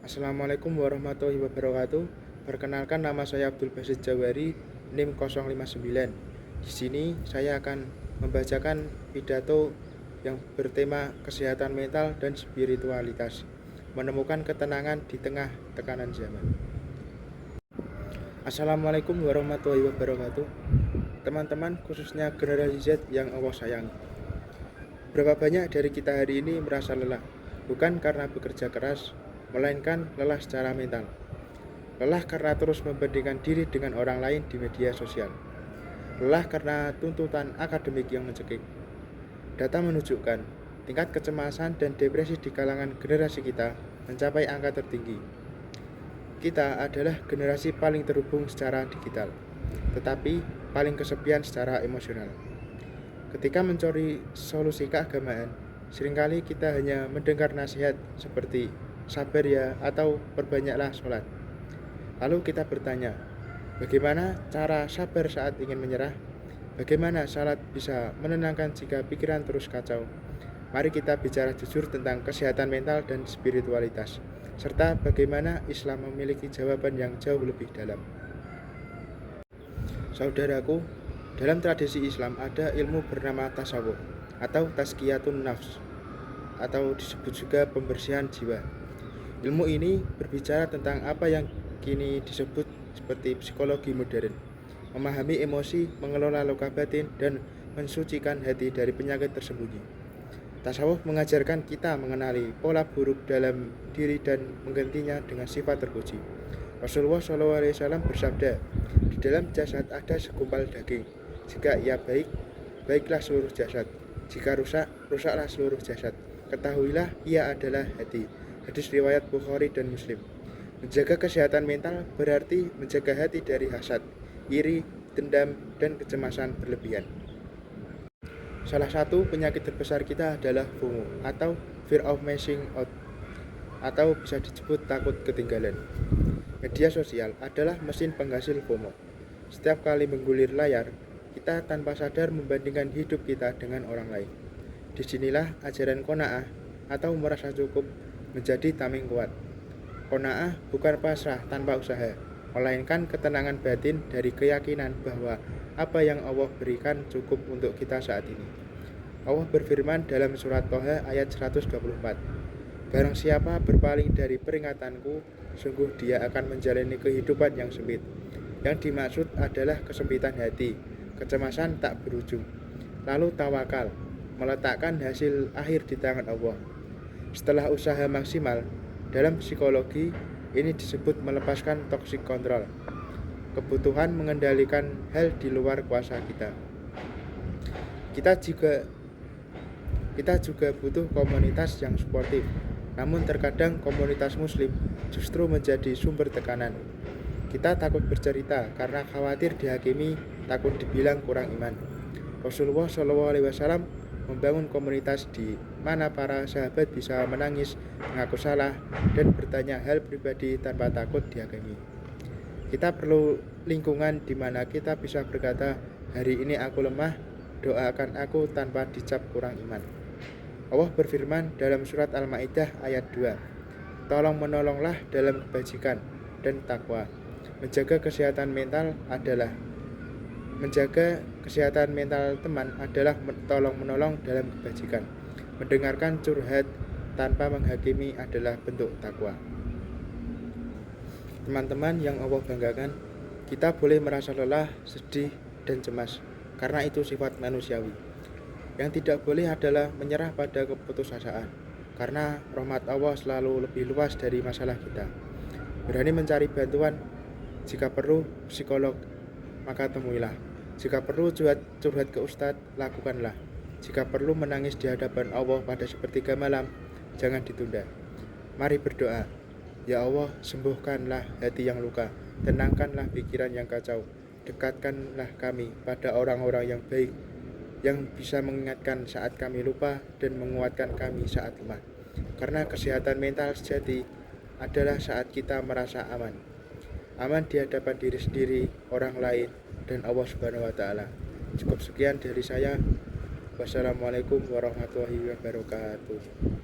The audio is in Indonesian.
Assalamualaikum warahmatullahi wabarakatuh. Perkenalkan, nama saya Abdul Basit Jawari, NIM 059. Di sini saya akan membacakan pidato yang bertema kesehatan mental dan spiritualitas, menemukan ketenangan di tengah tekanan zaman. Assalamualaikum warahmatullahi wabarakatuh. Teman-teman, khususnya generasi Z yang Allah sayangi. Berapa banyak dari kita hari ini merasa lelah, bukan karena bekerja keras, melainkan lelah secara mental. Lelah karena terus membandingkan diri dengan orang lain di media sosial. Lelah karena tuntutan akademik yang mencekik. Data menunjukkan tingkat kecemasan dan depresi di kalangan generasi kita mencapai angka tertinggi. Kita adalah generasi paling terhubung secara digital, tetapi paling kesepian secara emosional. Ketika mencari solusi keagamaan, seringkali kita hanya mendengar nasihat seperti sabar ya atau perbanyaklah sholat. Lalu kita bertanya, bagaimana cara sabar saat ingin menyerah? Bagaimana salat bisa menenangkan jika pikiran terus kacau? Mari kita bicara jujur tentang kesehatan mental dan spiritualitas, serta bagaimana Islam memiliki jawaban yang jauh lebih dalam. Saudaraku, dalam tradisi Islam ada ilmu bernama tasawuf atau tazkiyatun nafs, atau disebut juga pembersihan jiwa. Ilmu ini berbicara tentang apa yang kini disebut seperti psikologi modern, memahami emosi, mengelola luka batin, dan mensucikan hati dari penyakit tersembunyi. Tasawuf mengajarkan kita mengenali pola buruk dalam diri dan menggantinya dengan sifat terpuji. Rasulullah SAW bersabda, di dalam jasad ada segumpal daging. Jika ia baik, baiklah seluruh jasad. Jika rusak, rusaklah seluruh jasad. Ketahuilah ia adalah hati. Hadis riwayat Bukhari dan Muslim. Menjaga kesehatan mental berarti menjaga hati dari hasad, iri, dendam, dan kecemasan berlebihan. Salah satu penyakit terbesar kita adalah FOMO atau Fear of Missing Out, atau bisa disebut takut ketinggalan. Media sosial adalah mesin penghasil FOMO. Setiap kali menggulir layar, kita tanpa sadar membandingkan hidup kita dengan orang lain. Disinilah ajaran qanaah atau merasa cukup menjadi tameng kuat. Qanaah bukan pasrah tanpa usaha, melainkan ketenangan batin dari keyakinan bahwa apa yang Allah berikan cukup untuk kita saat ini. Allah berfirman dalam surat Toha ayat 124, barang siapa berpaling dari peringatanku, sungguh dia akan menjalani kehidupan yang sempit. Yang dimaksud adalah kesempitan hati, kecemasan tak berujung. Lalu tawakal, meletakkan hasil akhir di tangan Allah. Setelah usaha maksimal, dalam psikologi ini disebut melepaskan toxic control, kebutuhan mengendalikan hal di luar kuasa kita. Kita juga butuh komunitas yang suportif. Namun terkadang komunitas muslim justru menjadi sumber tekanan. Kita takut bercerita karena khawatir dihakimi, takut dibilang kurang iman. Rasulullah SAW membangun komunitas di mana para sahabat bisa menangis, mengaku salah, dan bertanya hal pribadi tanpa takut dihakimi. Kita perlu lingkungan di mana kita bisa berkata, hari ini aku lemah, doakan aku tanpa dicap kurang iman. Allah berfirman dalam surat Al-Maidah ayat 2, tolong menolonglah dalam kebajikan dan takwa. Menjaga kesehatan mental teman adalah tolong-menolong dalam kebajikan. Mendengarkan curhat tanpa menghakimi adalah bentuk takwa. Teman-teman yang Allah banggakan, kita boleh merasa lelah, sedih, dan cemas, karena itu sifat manusiawi. Yang tidak boleh adalah menyerah pada keputusasaan, karena rahmat Allah selalu lebih luas dari masalah kita. Berani mencari bantuan, jika perlu psikolog, maka temuilah. Jika perlu curhat ke ustadz, lakukanlah. Jika perlu menangis di hadapan Allah pada sepertiga malam, jangan ditunda. Mari berdoa, ya Allah, sembuhkanlah hati yang luka, tenangkanlah pikiran yang kacau, dekatkanlah kami pada orang-orang yang baik, yang bisa mengingatkan saat kami lupa dan menguatkan kami saat lemah. Karena kesehatan mental sejati adalah saat kita merasa aman di hadapan diri sendiri, orang lain, dan Allah Subhanahu wa Ta'ala. Cukup sekian dari saya. Wassalamualaikum warahmatullahi wabarakatuh.